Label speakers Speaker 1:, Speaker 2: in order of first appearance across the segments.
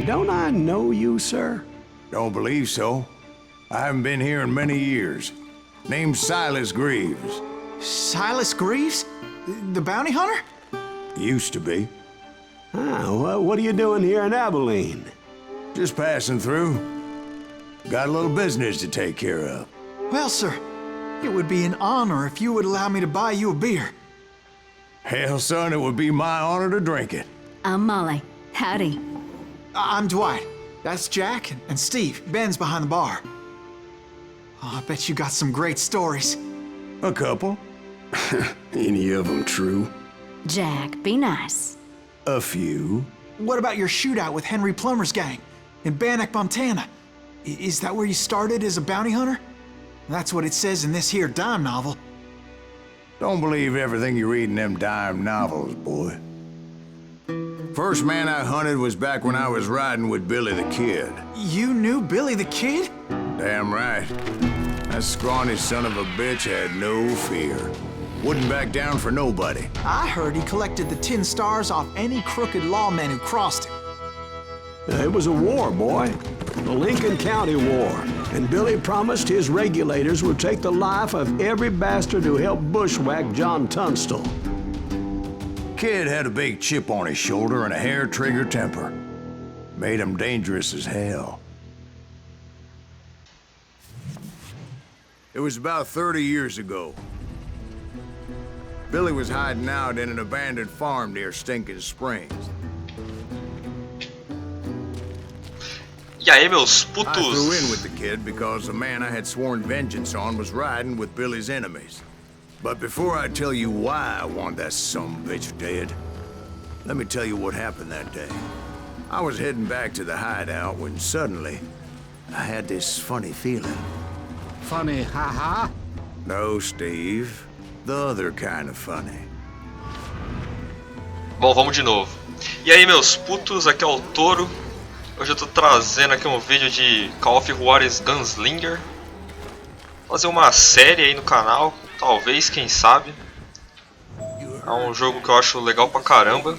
Speaker 1: Don't I know you, sir?
Speaker 2: Don't believe so. I haven't been here in many years. Name's Silas Greaves.
Speaker 3: Silas Greaves? The bounty hunter?
Speaker 2: Used to be.
Speaker 1: Ah, well, what are you doing here in Abilene?
Speaker 2: Just passing through. Got a little business to take care of.
Speaker 3: Well, sir, it would be an honor if you would allow me to buy you a beer.
Speaker 2: Hell, son, it would be my honor to drink it.
Speaker 4: I'm Molly. Howdy.
Speaker 3: I'm Dwight. That's Jack and Steve. Ben's behind the bar. Oh, I bet you got some great stories.
Speaker 2: A couple.
Speaker 1: Any of them true?
Speaker 4: Jack, be nice.
Speaker 2: A few.
Speaker 3: What about your shootout with Henry Plummer's gang in Bannock, Montana? Is that where you started as a bounty hunter? That's what it says in this here dime novel.
Speaker 2: Don't believe everything you read in them dime novels, boy. First man I hunted was back when I was riding with Billy the Kid.
Speaker 3: You knew Billy the Kid?
Speaker 2: Damn right. That scrawny son of a bitch had no fear. Wouldn't back down for nobody.
Speaker 3: I heard he collected the 10 stars off any crooked lawman who crossed him.
Speaker 1: It was a war, boy. The Lincoln County War. And Billy promised his regulators would take the life of every bastard who helped bushwhack John Tunstall.
Speaker 2: Kid had a big chip on his shoulder and a hair-trigger temper. Made him dangerous as hell. It was about 30 years ago. Billy was hiding out in an abandoned farm near Stinking Springs.
Speaker 5: E aí, meus
Speaker 2: I threw in
Speaker 5: putos?
Speaker 2: with the kid because the man I had sworn vengeance on was riding with Billy's enemies. But before I tell you why I want that sumbitch dead, let me tell you what happened that day. I was heading back to the hideout when suddenly I had this funny feeling.
Speaker 6: Funny, haha.
Speaker 2: No, Steve. The other kind of funny.
Speaker 5: Bom, vamos de novo. E aí, meus putos, aqui é o Toro. Hoje eu tô trazendo aqui um vídeo de Call of Juarez Gunslinger. Vou fazer uma série aí no canal, talvez, quem sabe. É um jogo que eu acho legal pra caramba.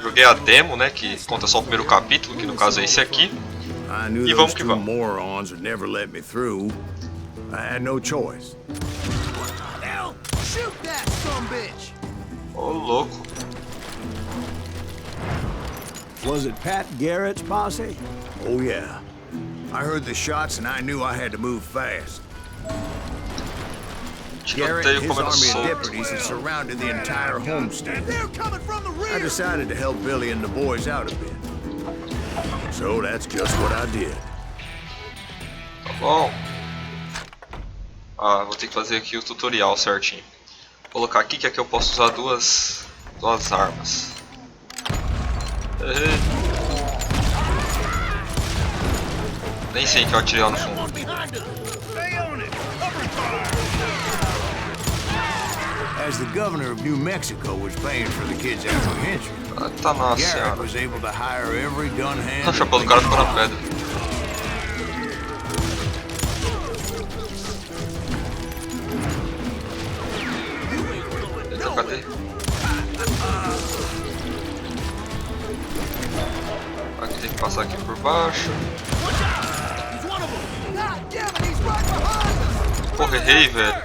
Speaker 5: Joguei a demo, né, que conta só o primeiro capítulo, que no caso é esse aqui. E vamos que vamos.
Speaker 2: Morons would never let me through. I had no choice.
Speaker 7: Shoot that sumbitch!
Speaker 5: Ô, louco.
Speaker 1: Was it Pat Garrett's posse?
Speaker 2: Oh yeah. I heard the shots and I knew I had to move fast. Garrett and
Speaker 5: Tiroteio
Speaker 2: his
Speaker 5: comendo
Speaker 2: army of
Speaker 5: solto.
Speaker 2: deputies had surrounded the entire homestead.
Speaker 7: They're coming from the
Speaker 2: I
Speaker 7: rear!
Speaker 2: decided to help Billy and the boys out a bit. So that's just what I did.
Speaker 5: Tá bom. Ah, vou ter que fazer aqui o tutorial certinho. Vou colocar aqui que aqui eu posso usar duas armas. Nem sei que eu atirei lá no fundo.
Speaker 2: As the governor of New Mexico was paying for the kid's apprehension,
Speaker 5: Ah, tá nossa
Speaker 2: Garrett
Speaker 5: senhora.
Speaker 2: was able to hire every gun hand.
Speaker 5: O chapéu do cara ficou na pedra. Eita, cadê? Aqui tem que passar aqui por baixo. Porra, errei, velho.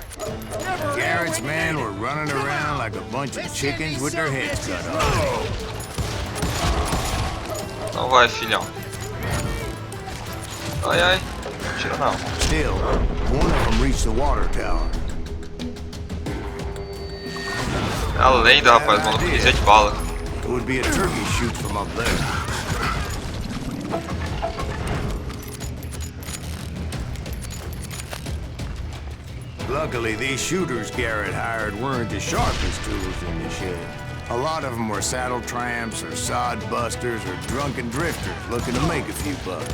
Speaker 2: Garrett's men were running around like a bunch of chickens with their heads cut off.
Speaker 5: Não vai, filhão. Ai, ai. Não tira não.
Speaker 2: Still, one of them reached the water tower.
Speaker 5: É a lenda, rapaz. O maluco é de bala.
Speaker 2: It would be a turkey shoot from up there. Luckily, these shooters Garrett hired weren't the sharpest tools in the shed. A lot of them were saddle tramps or sod busters or drunken drifters looking to make a few bucks.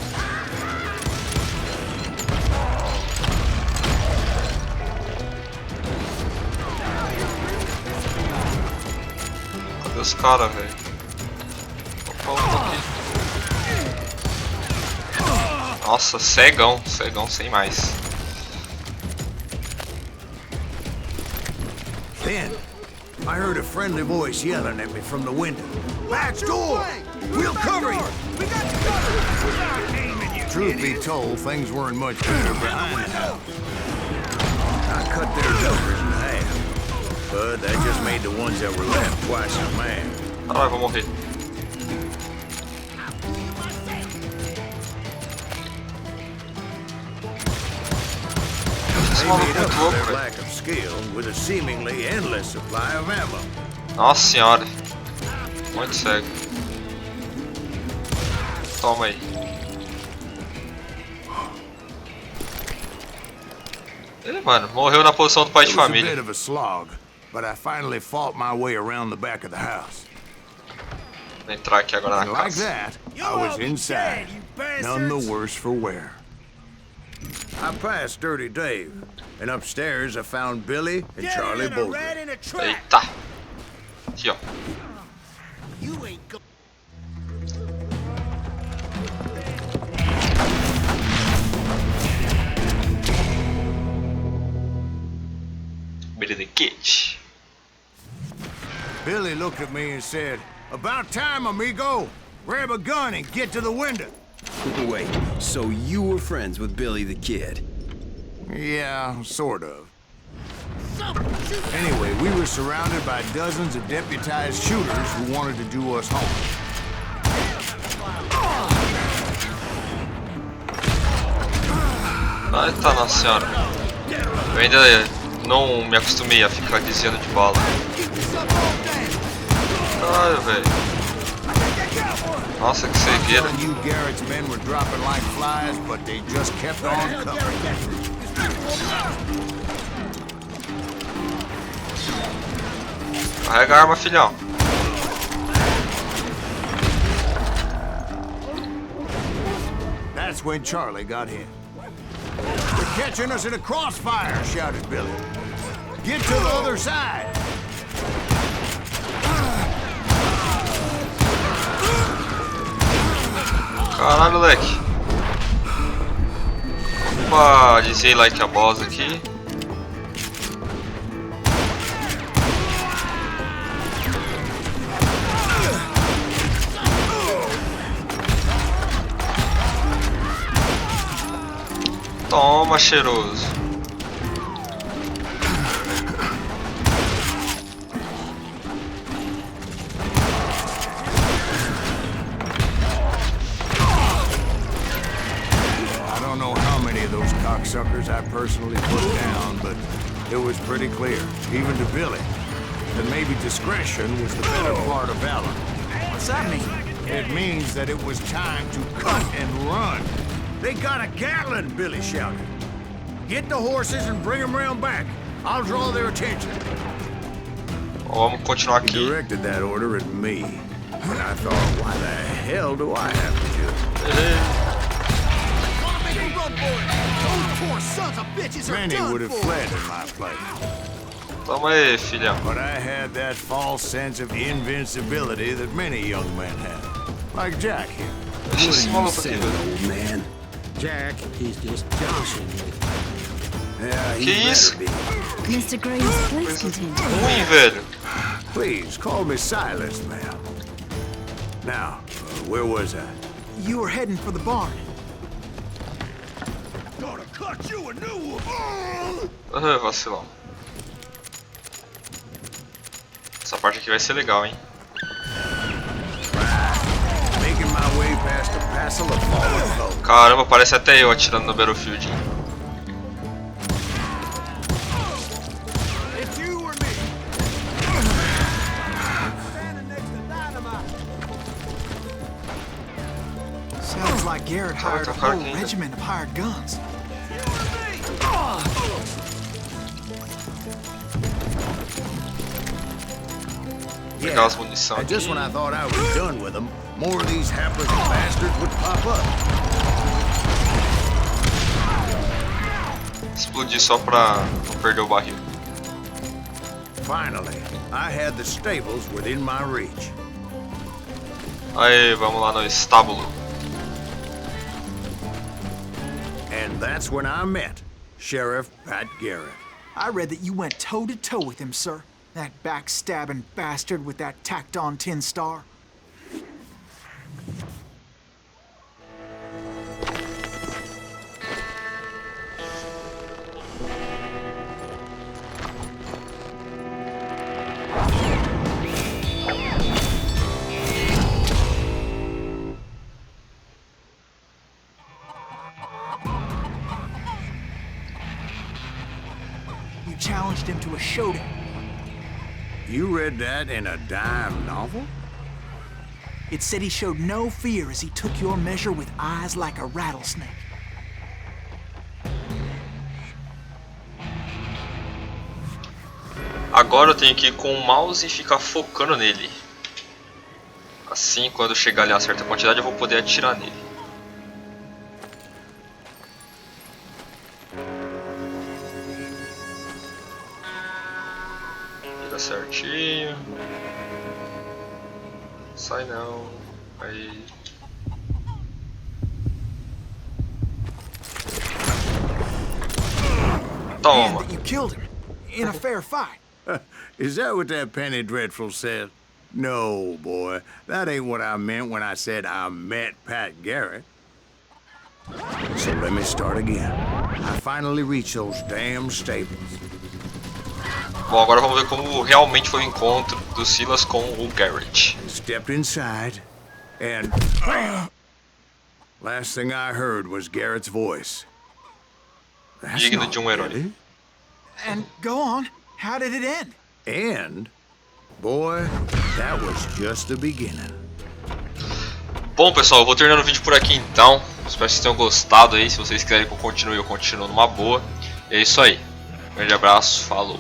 Speaker 5: Cadê os caras, velho? Opa, um aqui. Nossa, cegão. Cegão sem mais.
Speaker 2: Then, I heard a friendly voice yelling at me from the window. Back door! We'll cover you.
Speaker 7: We got you covered. We're not aiming, you
Speaker 2: Truth be
Speaker 7: idiot.
Speaker 2: told, things weren't much better behind the house. I cut their numbers in half, but that just made the ones that were left twice as mad.
Speaker 5: Caralho, vou morrer. Esse
Speaker 2: They
Speaker 5: maluco
Speaker 2: made
Speaker 5: é
Speaker 2: up
Speaker 5: muito
Speaker 2: for
Speaker 5: louco,
Speaker 2: their
Speaker 5: velho.
Speaker 2: lack of skill with a seemingly endless supply of ammo.
Speaker 5: Nossa senhora. Muito cego. Toma aí. Ele, mano, morreu na posição do pai de
Speaker 2: It was a
Speaker 5: família.
Speaker 2: bit of a slog, but I finally fought my way around the back of the house.
Speaker 5: Vou entrar aqui agora
Speaker 2: And
Speaker 5: na
Speaker 2: like
Speaker 5: casa.
Speaker 2: that, I was inside, none the worse for wear. I passed Dirty Dave, and upstairs I found Billy and Charlie
Speaker 7: Get in a
Speaker 2: both.
Speaker 7: rat in a trap.
Speaker 5: Eita. Aqui, ó.
Speaker 7: You ain't go.
Speaker 5: Billy the Kid.
Speaker 2: Billy looked at me and said, "About time, amigo. Grab a gun and get to the window."
Speaker 8: Wait, so you were friends with Billy the Kid?
Speaker 2: Yeah, sort of. Anyway, we were surrounded by dozens of deputized shooters who wanted to do us home.
Speaker 5: Eita, nossa senhora. Eu ainda não me acostumei a ficar desviando de bala. Caralho, velho. Nossa, que cegueira.
Speaker 2: Telling you Garrett's men were dropping like flies, but they just kept on coming.
Speaker 5: Carrega a arma, filhão.
Speaker 2: That's when Charlie got hit. "They're catching us in a crossfire," shouted Billy. "Get to the other side."
Speaker 5: Caralho, moleque. Opa, desviei like a boss aqui. Toma, cheiroso.
Speaker 2: I don't know how many of those cocksuckers I personally put down, but it was pretty clear, even to Billy, that maybe discretion was the better part of valor.
Speaker 3: What's that mean?
Speaker 2: It means that it was time to cut and run. "They got a Gatling," Billy shouted. "Get the horses and bring them round back. I'll draw their attention."
Speaker 5: Vamos continuar
Speaker 2: He
Speaker 5: aqui.
Speaker 2: directed that order at me. And I thought, why the hell do I have to do it?
Speaker 7: Gonna make a run for it. Those poor sons of bitches are
Speaker 2: Many
Speaker 7: done
Speaker 2: would have
Speaker 7: for.
Speaker 2: fled in my place.
Speaker 5: Toma aí, filhão.
Speaker 2: But I had that false sense of invincibility that many young men have. Like Jack here.
Speaker 5: Deixa esse maluco aqui,
Speaker 8: Saying,
Speaker 5: velho.
Speaker 8: old man.
Speaker 6: Jack, he's just joshing with
Speaker 2: Yeah, he
Speaker 5: Que
Speaker 2: better
Speaker 5: isso?
Speaker 2: be.
Speaker 4: Mr. Graves, please continue.
Speaker 5: Ruim, velho.
Speaker 2: Please, call me Silas, ma'am. Now, where was I?
Speaker 3: You were heading for the barn.
Speaker 7: Gonna cut you a new one.
Speaker 5: Vacilão. Essa parte aqui vai ser legal, hein?
Speaker 2: Making my way past a passel of fallen folk.
Speaker 5: Caramba, parece até eu atirando no Battlefield. Hein?
Speaker 7: It's you or me. Standing next to dynamite.
Speaker 3: Sounds like Garrett hired a
Speaker 5: Cara,
Speaker 3: whole
Speaker 5: quem-
Speaker 3: regiment of hired guns.
Speaker 5: Pegar as munição
Speaker 2: And
Speaker 5: aqui.
Speaker 2: just when I thought I was done with them, more of these hapless bastards would pop up.
Speaker 5: Explodir só pra não perder o barril.
Speaker 2: Finally, I had the stables within my reach.
Speaker 5: Aí, vamos lá no estábulo.
Speaker 2: And that's when I met Sheriff Pat Garrett.
Speaker 3: I read that you went toe-to-toe with him, sir. That backstabbing bastard with that tacked-on tin star. challenged him to a showdown.
Speaker 2: You read that in a dime novel?
Speaker 3: It said he showed no fear as he took your measure with eyes like a rattlesnake.
Speaker 5: Agora eu tenho que ir com o mouse e ficar focando nele. Assim, quando chegar ali a certa quantidade, eu vou poder atirar nele. Vira certinho. Sai não. Aí. Toma.
Speaker 3: And you killed him in a fair fight.
Speaker 2: Is that what that Penny Dreadful said? No, boy. That ain't what I meant when I said I met Pat Garrett. So let me start again. I finally reached those damn stables.
Speaker 5: Bom, agora vamos ver como realmente foi o encontro do Silas com o Garrett.
Speaker 2: Stepped inside, and last thing I heard was Garrett's voice. That's
Speaker 5: Digno
Speaker 2: not
Speaker 5: de herói.
Speaker 2: Billy.
Speaker 3: And go on. How did it end?
Speaker 2: And, boy, that was just the beginning.
Speaker 5: Bom, pessoal, eu vou terminando o vídeo por aqui então. Espero que vocês tenham gostado aí. Se vocês quiserem que eu continuo numa boa. E é isso aí. Um grande abraço, falou.